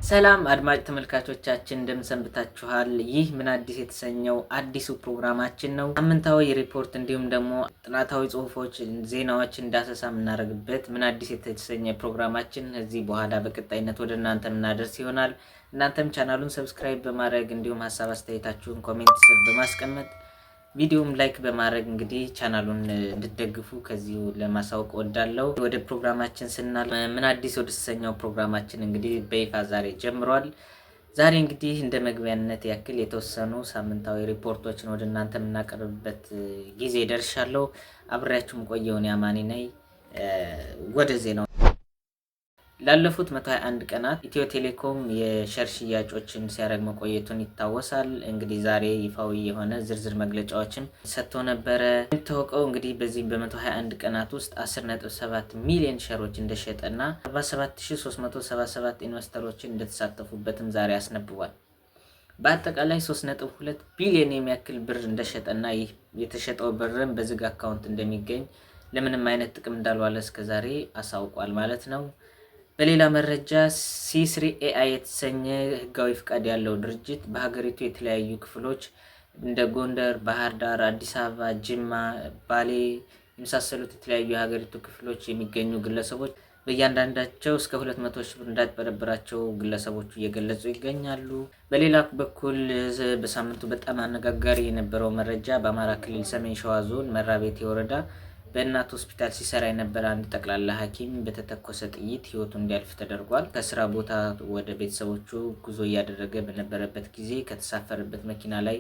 ሰላም አድማጭ ተመልካቾቻችን እንደምሰንብታችኋል። ይህ ምን አዲስ የተሰኘው አዲሱ ፕሮግራማችን ነው። ሳምንታዊ ሪፖርት እንዲሁም ደግሞ ጥናታዊ ጽሁፎች፣ ዜናዎችን ዳሰሳ የምናደርግበት ምን አዲስ የተሰኘ ፕሮግራማችን እዚህ በኋላ በቀጣይነት ወደ እናንተ የምናደርስ ይሆናል። እናንተም ቻናሉን ሰብስክራይብ በማድረግ እንዲሁም ሀሳብ አስተያየታችሁን ኮሜንት ስር በማስቀመጥ ቪዲዮም ላይክ በማድረግ እንግዲህ ቻናሉን እንድትደግፉ ከዚሁ ለማሳወቅ ወዳለው ወደ ፕሮግራማችን ስናል ምን አዲስ ወደ ተሰኘው ፕሮግራማችን እንግዲህ በይፋ ዛሬ ጀምሯል። ዛሬ እንግዲህ እንደ መግቢያነት ያክል የተወሰኑ ሳምንታዊ ሪፖርቶችን ወደ እናንተ የምናቀርብበት ጊዜ ደርሻለሁ። አብሬያችሁም ቆየውን ያማኒ ነኝ። ወደ ዜናው ላለፉት 121 ቀናት ኢትዮ ቴሌኮም የሸር ሽያጮችን ሲያደርግ መቆየቱን ይታወሳል። እንግዲህ ዛሬ ይፋዊ የሆነ ዝርዝር መግለጫዎችን ሰጥቶ ነበረ። የሚታወቀው እንግዲህ በዚህ በ121 ቀናት ውስጥ 10.7 ሚሊዮን ሸሮች እንደሸጠና 47377 ኢንቨስተሮችን እንደተሳተፉበትም ዛሬ አስነብቧል። በአጠቃላይ 3.2 ቢሊዮን የሚያክል ብር እንደሸጠና ይህ የተሸጠው ብርም በዝግ አካውንት እንደሚገኝ ለምንም አይነት ጥቅም እንዳልዋለ እስከዛሬ አሳውቋል ማለት ነው። በሌላ መረጃ C3 AI የተሰኘ ህጋዊ ፍቃድ ያለው ድርጅት በሀገሪቱ የተለያዩ ክፍሎች እንደ ጎንደር፣ ባህር ዳር፣ አዲስ አበባ፣ ጅማ፣ ባሌ የመሳሰሉት የተለያዩ የሀገሪቱ ክፍሎች የሚገኙ ግለሰቦች በእያንዳንዳቸው እስከ 200 ሺህ ብር እንዳጭበረበራቸው ግለሰቦቹ እየገለጹ ይገኛሉ። በሌላ በኩል በሳምንቱ በጣም አነጋጋሪ የነበረው መረጃ በአማራ ክልል ሰሜን ሸዋ ዞን መራቤቴ ወረዳ በእናት ሆስፒታል ሲሰራ የነበረ አንድ ጠቅላላ ሐኪም በተተኮሰ ጥይት ህይወቱ እንዲያልፍ ተደርጓል። ከስራ ቦታ ወደ ቤተሰቦቹ ጉዞ እያደረገ በነበረበት ጊዜ ከተሳፈረበት መኪና ላይ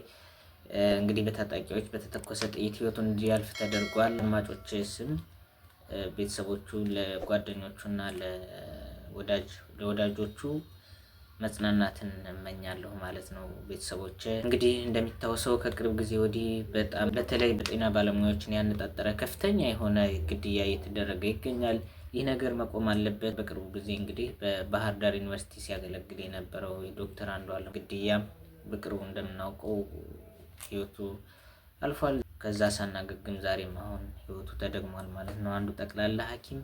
እንግዲህ በታጣቂዎች በተተኮሰ ጥይት ህይወቱ እንዲያልፍ ተደርጓል። አድማጮች ስም ቤተሰቦቹ ለጓደኞቹና ለወዳጆቹ መጽናናትን እመኛለሁ ማለት ነው። ቤተሰቦች እንግዲህ እንደሚታወሰው ከቅርብ ጊዜ ወዲህ በጣም በተለይ በጤና ባለሙያዎችን ያነጣጠረ ከፍተኛ የሆነ ግድያ እየተደረገ ይገኛል። ይህ ነገር መቆም አለበት። በቅርቡ ጊዜ እንግዲህ በባህር ዳር ዩኒቨርሲቲ ሲያገለግል የነበረው የዶክተር አንዱዓለም ግድያ በቅርቡ እንደምናውቀው ህይወቱ አልፏል። ከዛ ሳናገግም ዛሬም አሁን ህይወቱ ተደግሟል ማለት ነው አንዱ ጠቅላላ ሐኪም።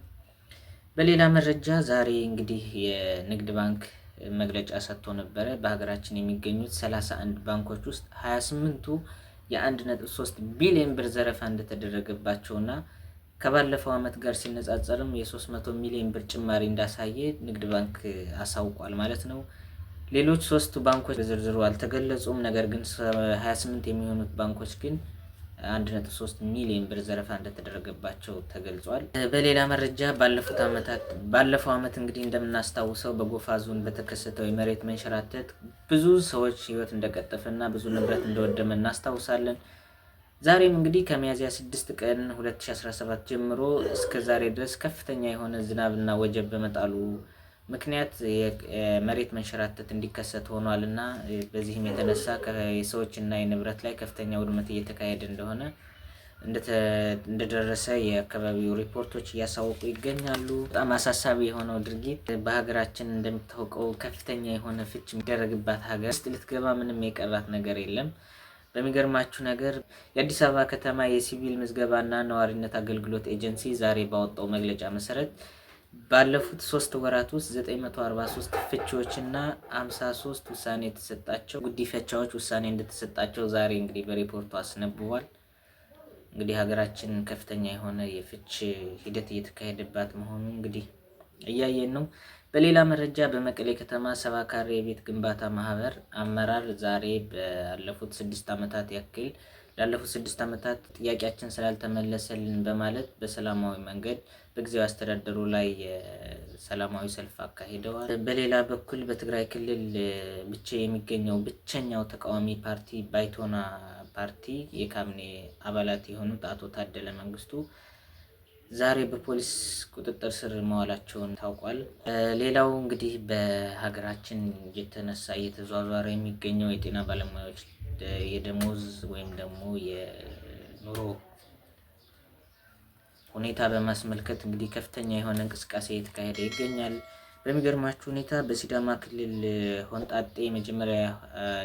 በሌላ መረጃ ዛሬ እንግዲህ የንግድ ባንክ መግለጫ ሰጥቶ ነበረ። በሀገራችን የሚገኙት 31 ባንኮች ውስጥ 28ቱ የ1.3 ቢሊዮን ብር ዘረፋ እንደተደረገባቸውና ከባለፈው ዓመት ጋር ሲነጻጸርም የ300 ሚሊዮን ብር ጭማሪ እንዳሳየ ንግድ ባንክ አሳውቋል ማለት ነው። ሌሎች 3 ባንኮች በዝርዝሩ አልተገለጹም። ነገር ግን 28 የሚሆኑት ባንኮች ግን 1.3 ሚሊዮን ብር ዘረፋ እንደተደረገባቸው ተገልጿል። በሌላ መረጃ ባለፈው ዓመት እንግዲህ እንደምናስታውሰው በጎፋ ዞን በተከሰተው የመሬት መንሸራተት ብዙ ሰዎች ህይወት እንደቀጠፈና ብዙ ንብረት እንደወደመ እናስታውሳለን። ዛሬም እንግዲህ ከሚያዝያ 6 ቀን 2017 ጀምሮ እስከ ዛሬ ድረስ ከፍተኛ የሆነ ዝናብና ወጀብ በመጣሉ ምክንያት የመሬት መንሸራተት እንዲከሰት ሆኗል እና በዚህም የተነሳ የሰዎችና የንብረት ላይ ከፍተኛ ውድመት እየተካሄደ እንደሆነ እንደደረሰ የአካባቢው ሪፖርቶች እያሳወቁ ይገኛሉ። በጣም አሳሳቢ የሆነው ድርጊት በሀገራችን እንደሚታወቀው ከፍተኛ የሆነ ፍች የሚደረግባት ሀገር ውስጥ ልትገባ ምንም የቀራት ነገር የለም። በሚገርማችሁ ነገር የአዲስ አበባ ከተማ የሲቪል ምዝገባና ነዋሪነት አገልግሎት ኤጀንሲ ዛሬ ባወጣው መግለጫ መሰረት ባለፉት 3 ወራት ውስጥ 943 ፍቺዎችና 53 ውሳኔ የተሰጣቸው ጉዲፈቻዎች ውሳኔ እንደተሰጣቸው ዛሬ እንግዲህ በሪፖርቱ አስነብቧል። እንግዲህ ሀገራችን ከፍተኛ የሆነ የፍች ሂደት እየተካሄደባት መሆኑ እንግዲህ እያየን ነው። በሌላ መረጃ በመቀሌ ከተማ 70 ካሬ የቤት ግንባታ ማህበር አመራር ዛሬ ባለፉት 6 ዓመታት ያክል ላለፉት 6 ዓመታት ጥያቄያችን ስላልተመለሰልን በማለት በሰላማዊ መንገድ በጊዜው አስተዳደሩ ላይ ሰላማዊ ሰልፍ አካሂደዋል። በሌላ በኩል በትግራይ ክልል ብቻ የሚገኘው ብቸኛው ተቃዋሚ ፓርቲ ባይቶና ፓርቲ የካቢኔ አባላት የሆኑት አቶ ታደለ መንግስቱ ዛሬ በፖሊስ ቁጥጥር ስር መዋላቸውን ታውቋል። ሌላው እንግዲህ በሀገራችን እየተዟዟረ የሚገኘው የጤና ባለሙያዎች የደሞዝ ወይም ደግሞ የኑሮ ሁኔታ በማስመልከት እንግዲህ ከፍተኛ የሆነ እንቅስቃሴ እየተካሄደ ይገኛል። በሚገርማችሁ ሁኔታ በሲዳማ ክልል ሆንጣጤ የመጀመሪያ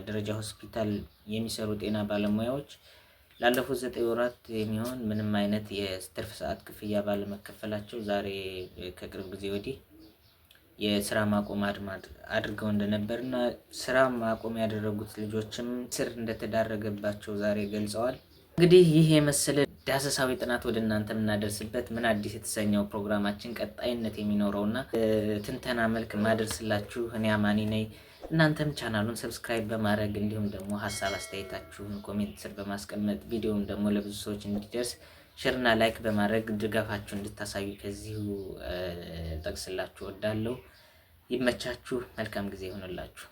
ደረጃ ሆስፒታል የሚሰሩ ጤና ባለሙያዎች ላለፉት 9 ወራት የሚሆን ምንም አይነት የትርፍ ሰዓት ክፍያ ባለመከፈላቸው ዛሬ ከቅርብ ጊዜ ወዲህ የስራ ማቆም አድማ አድርገው እንደነበርና ስራ ማቆም ያደረጉት ልጆችም ስር እንደተዳረገባቸው ዛሬ ገልጸዋል። እንግዲህ ይህ የመሰለ ዳሰሳዊ ጥናት ወደ እናንተ የምናደርስበት ምን አዲስ የተሰኘው ፕሮግራማችን ቀጣይነት የሚኖረውና ትንተና መልክ ማደርስላችሁ እኔ አማኒ ነኝ። እናንተም ቻናሉን ሰብስክራይብ በማድረግ እንዲሁም ደግሞ ሀሳብ አስተያየታችሁን ኮሜንት ስር በማስቀመጥ ቪዲዮውን ደግሞ ለብዙ ሰዎች እንዲደርስ ሼርና ላይክ በማድረግ ድጋፋችሁን እንድታሳዩ ከዚሁ ጠቅስላችሁ እወዳለሁ። ይመቻችሁ። መልካም ጊዜ ይሆንላችሁ።